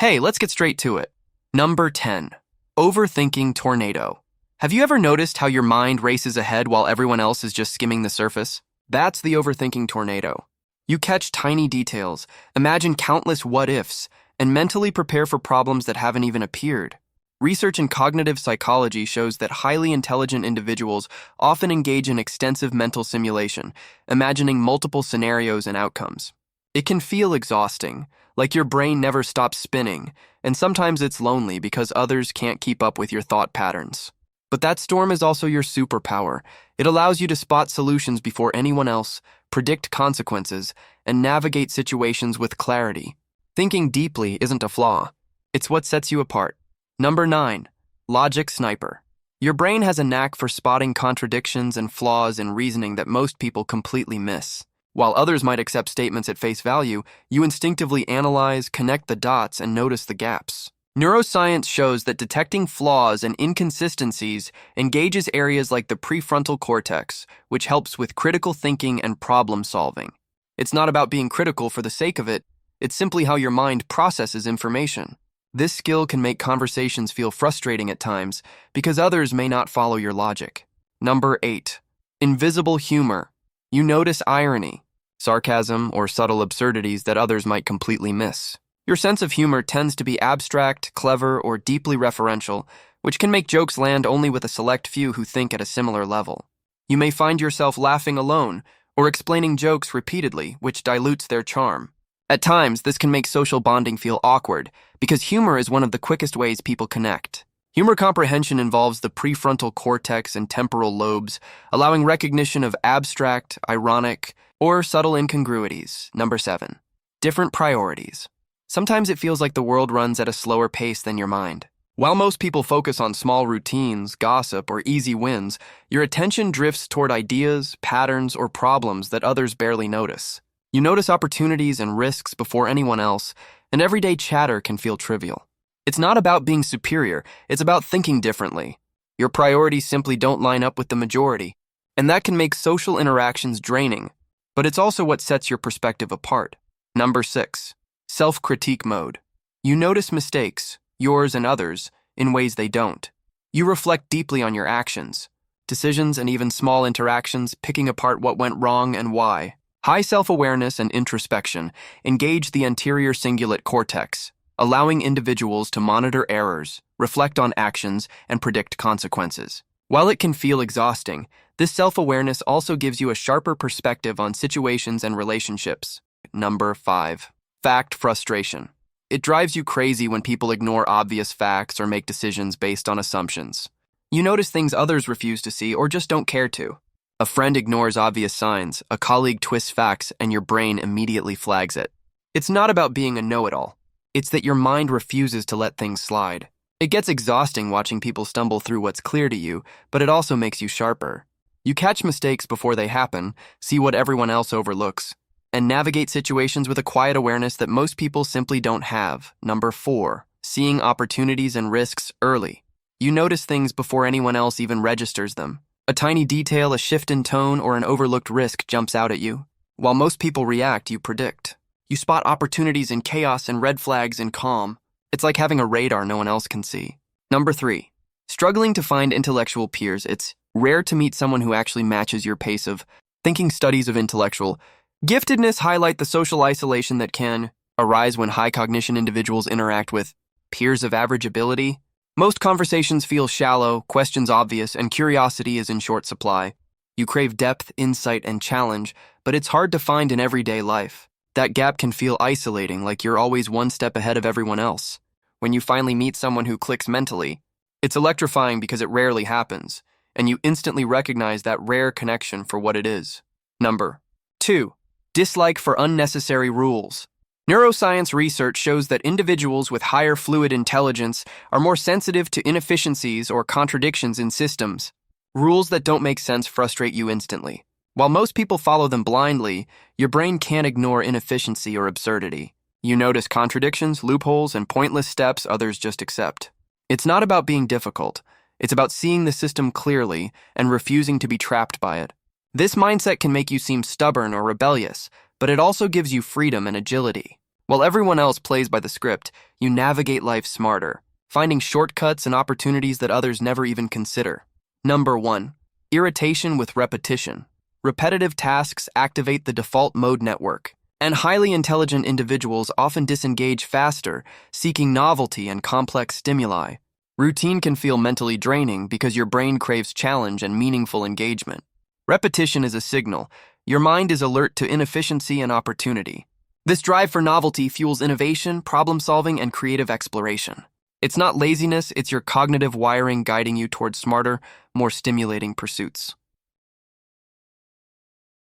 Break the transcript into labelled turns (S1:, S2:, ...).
S1: Hey, let's get straight to it. Number 10. Overthinking Tornado. Have you ever noticed how your mind races ahead while everyone else is just skimming the surface? That's the overthinking tornado. You catch tiny details, imagine countless what-ifs, and mentally prepare for problems that haven't even appeared. Research in cognitive psychology shows that highly intelligent individuals often engage in extensive mental simulation, imagining multiple scenarios and outcomes. It can feel exhausting, like your brain never stops spinning, and sometimes it's lonely because others can't keep up with your thought patterns. But that storm is also your superpower. It allows you to spot solutions before anyone else, predict consequences, and navigate situations with clarity. Thinking deeply isn't a flaw. It's what sets you apart. Number 9. Logic Sniper. Your brain has a knack for spotting contradictions and flaws in reasoning that most people completely miss. While others might accept statements at face value, you instinctively analyze, connect the dots, and notice the gaps. Neuroscience shows that detecting flaws and inconsistencies engages areas like the prefrontal cortex, which helps with critical thinking and problem solving. It's not about being critical for the sake of it, it's simply how your mind processes information. This skill can make conversations feel frustrating at times because others may not follow your logic. Number 8. Invisible humor. You notice irony, sarcasm, or subtle absurdities that others might completely miss. Your sense of humor tends to be abstract, clever, or deeply referential, which can make jokes land only with a select few who think at a similar level. You may find yourself laughing alone or explaining jokes repeatedly, which dilutes their charm. At times, this can make social bonding feel awkward because humor is one of the quickest ways people connect. Humor comprehension involves the prefrontal cortex and temporal lobes, allowing recognition of abstract, ironic, or subtle incongruities. Number 7. Different priorities. Sometimes it feels like the world runs at a slower pace than your mind. While most people focus on small routines, gossip, or easy wins, your attention drifts toward ideas, patterns, or problems that others barely notice. You notice opportunities and risks before anyone else, and everyday chatter can feel trivial. It's not about being superior, it's about thinking differently. Your priorities simply don't line up with the majority, and that can make social interactions draining, but it's also what sets your perspective apart. Number 6. Self-critique mode. You notice mistakes, yours and others, in ways they don't. You reflect deeply on your actions, decisions, and even small interactions, picking apart what went wrong and why. High self-awareness and introspection engage the anterior cingulate cortex, allowing individuals to monitor errors, reflect on actions, and predict consequences. While it can feel exhausting, this self-awareness also gives you a sharper perspective on situations and relationships. Number 5. Fact frustration. It drives you crazy when people ignore obvious facts or make decisions based on assumptions. You notice things others refuse to see or just don't care to. A friend ignores obvious signs, a colleague twists facts, and your brain immediately flags it. It's not about being a know-it-all. It's that your mind refuses to let things slide. It gets exhausting watching people stumble through what's clear to you, but it also makes you sharper. You catch mistakes before they happen, see what everyone else overlooks, and navigate situations with a quiet awareness that most people simply don't have. Number 4. Seeing opportunities and risks early. You notice things before anyone else even registers them. A tiny detail, a shift in tone, or an overlooked risk jumps out at you. While most people react, you predict. You spot opportunities in chaos and red flags in calm. It's like having a radar no one else can see. Number 3. Struggling to find intellectual peers. It's rare to meet someone who actually matches your pace of thinking. Studies of intellectual giftedness highlight the social isolation that can arise when high cognition individuals interact with peers of average ability. Most conversations feel shallow, questions obvious, and curiosity is in short supply. You crave depth, insight, and challenge, but it's hard to find in everyday life. That gap can feel isolating, like you're always one step ahead of everyone else. When you finally meet someone who clicks mentally, it's electrifying because it rarely happens, and you instantly recognize that rare connection for what it is. Number 2. Dislike for unnecessary rules. Neuroscience research shows that individuals with higher fluid intelligence are more sensitive to inefficiencies or contradictions in systems. Rules that don't make sense frustrate you instantly. While most people follow them blindly, your brain can't ignore inefficiency or absurdity. You notice contradictions, loopholes, and pointless steps others just accept. It's not about being difficult. It's about seeing the system clearly and refusing to be trapped by it. This mindset can make you seem stubborn or rebellious, but it also gives you freedom and agility. While everyone else plays by the script, you navigate life smarter, finding shortcuts and opportunities that others never even consider. Number 1. Irritation with repetition. Repetitive tasks activate the default mode network, and highly intelligent individuals often disengage faster, seeking novelty and complex stimuli. Routine can feel mentally draining because your brain craves challenge and meaningful engagement. Repetition is a signal. Your mind is alert to inefficiency and opportunity. This drive for novelty fuels innovation, problem-solving, and creative exploration. It's not laziness, it's your cognitive wiring guiding you towards smarter, more stimulating pursuits.